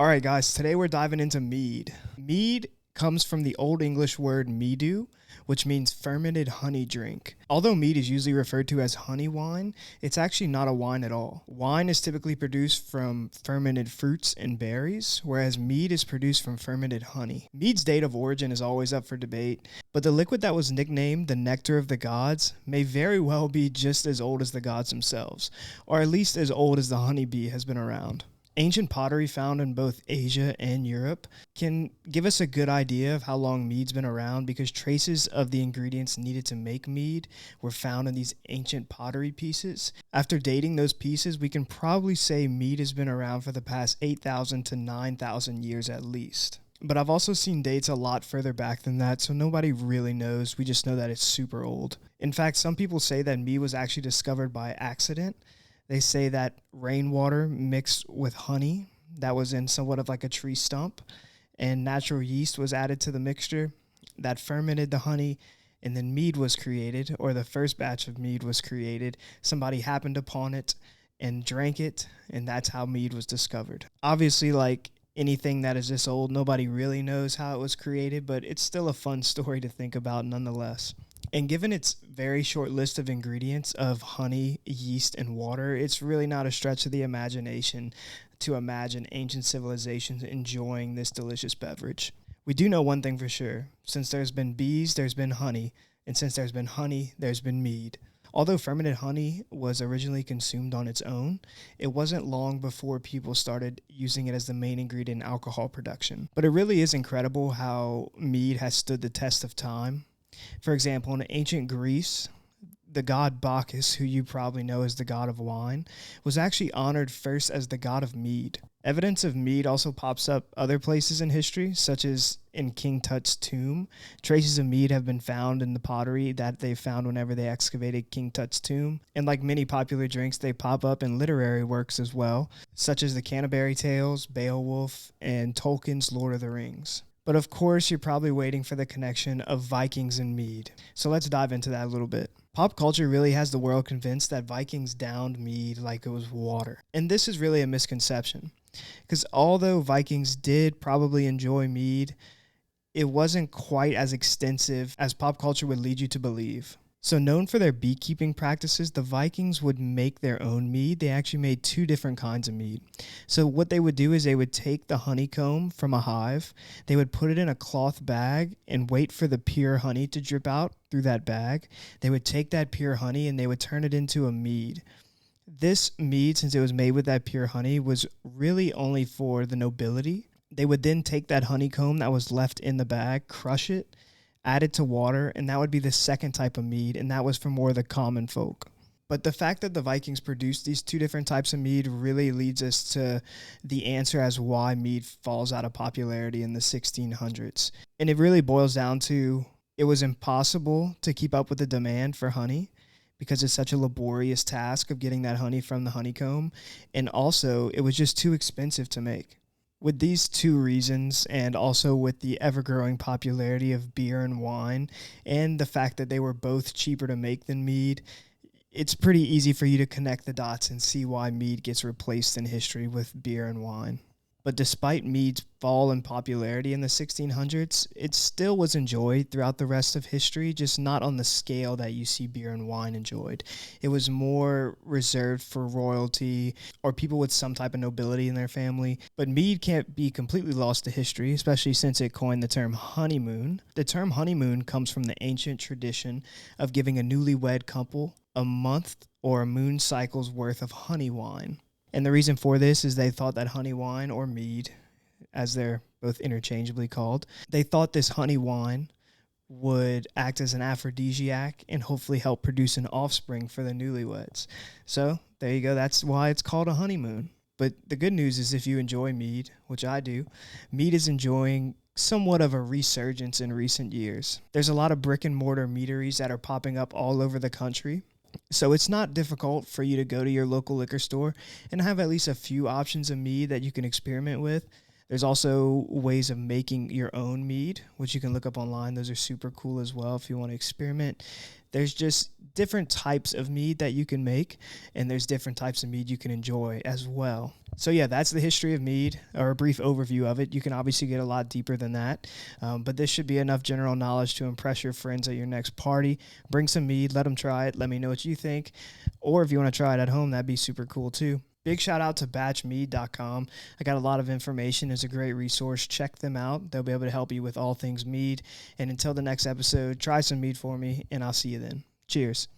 All right, guys, today we're diving into mead. Mead comes from the Old English word meadu, which means fermented honey drink. Although mead is usually referred to as honey wine, it's actually not a wine at all. Wine is typically produced from fermented fruits and berries, whereas mead is produced from fermented honey. Mead's date of origin is always up for debate, but the liquid that was nicknamed the nectar of the gods may very well be just as old as the gods themselves, or at least as old as the honeybee has been around. Ancient pottery found in both Asia and Europe can give us a good idea of how long mead's been around because traces of the ingredients needed to make mead were found in these ancient pottery pieces. After dating those pieces, we can probably say mead has been around for the past 8,000 to 9,000 years at least. But I've also seen dates a lot further back than that, so nobody really knows. We just know that it's super old. In fact, some people say that mead was actually discovered by accident. They say that rainwater mixed with honey that was in somewhat of like a tree stump, and natural yeast was added to the mixture that fermented the honey, and then mead was created, or the first batch of mead was created. Somebody happened upon it and drank it, and that's how mead was discovered. Obviously, like anything that is this old, nobody really knows how it was created, but it's still a fun story to think about nonetheless. And given its very short list of ingredients of honey, yeast, and water, it's really not a stretch of the imagination to imagine ancient civilizations enjoying this delicious beverage. We do know one thing for sure. Since there's been bees, there's been honey. And since there's been honey, there's been mead. Although fermented honey was originally consumed on its own, it wasn't long before people started using it as the main ingredient in alcohol production. But it really is incredible how mead has stood the test of time. For example, in ancient Greece, the god Bacchus, who you probably know as the god of wine, was actually honored first as the god of mead. Evidence of mead also pops up other places in history, such as in King Tut's tomb. Traces of mead have been found in the pottery that they found whenever they excavated King Tut's tomb. And like many popular drinks, they pop up in literary works as well, such as the Canterbury Tales, Beowulf, and Tolkien's Lord of the Rings. But of course, you're probably waiting for the connection of Vikings and mead. So let's dive into that a little bit. Pop culture really has the world convinced that Vikings downed mead like it was water. And this is really a misconception. Because although Vikings did probably enjoy mead, it wasn't quite as extensive as pop culture would lead you to believe. So known for their beekeeping practices, the Vikings would make their own mead. They actually made two different kinds of mead. So what they would do is they would take the honeycomb from a hive, they would put it in a cloth bag and wait for the pure honey to drip out through that bag. They would take that pure honey and they would turn it into a mead. This mead, since it was made with that pure honey, was really only for the nobility. They would then take that honeycomb that was left in the bag, crush it, add it to water, and that would be the second type of mead, and that was for more of the common folk. But the fact that the Vikings produced these two different types of mead really leads us to the answer as why mead falls out of popularity in the 1600s. And it really boils down to it was impossible to keep up with the demand for honey because it's such a laborious task of getting that honey from the honeycomb, and also it was just too expensive to make. With these two reasons, and also with the ever-growing popularity of beer and wine, and the fact that they were both cheaper to make than mead, it's pretty easy for you to connect the dots and see why mead gets replaced in history with beer and wine. But despite mead's fall in popularity in the 1600s, it still was enjoyed throughout the rest of history, just not on the scale that you see beer and wine enjoyed. It was more reserved for royalty or people with some type of nobility in their family. But mead can't be completely lost to history, especially since it coined the term honeymoon. The term honeymoon comes from the ancient tradition of giving a newlywed couple a month or a moon cycle's worth of honey wine. And the reason for this is they thought that honey wine, or mead, as they're both interchangeably called, they thought this honey wine would act as an aphrodisiac and hopefully help produce an offspring for the newlyweds. So there you go. That's why it's called a honeymoon. But the good news is if you enjoy mead, which I do, mead is enjoying somewhat of a resurgence in recent years. There's a lot of brick and mortar meaderies that are popping up all over the country. So it's not difficult for you to go to your local liquor store and have at least a few options of mead that you can experiment with. There's also ways of making your own mead, which you can look up online. Those are super cool as well if you want to experiment. There's just different types of mead that you can make, and there's different types of mead you can enjoy as well. So yeah, that's the history of mead, or a brief overview of it. You can obviously get a lot deeper than that, but this should be enough general knowledge to impress your friends at your next party. Bring some mead, let them try it, let me know what you think, or if you want to try it at home, that'd be super cool too. Big shout out to batchmead.com. I got a lot of information. It's a great resource. Check them out. They'll be able to help you with all things mead. And until the next episode, try some mead for me, and I'll see you then. Cheers.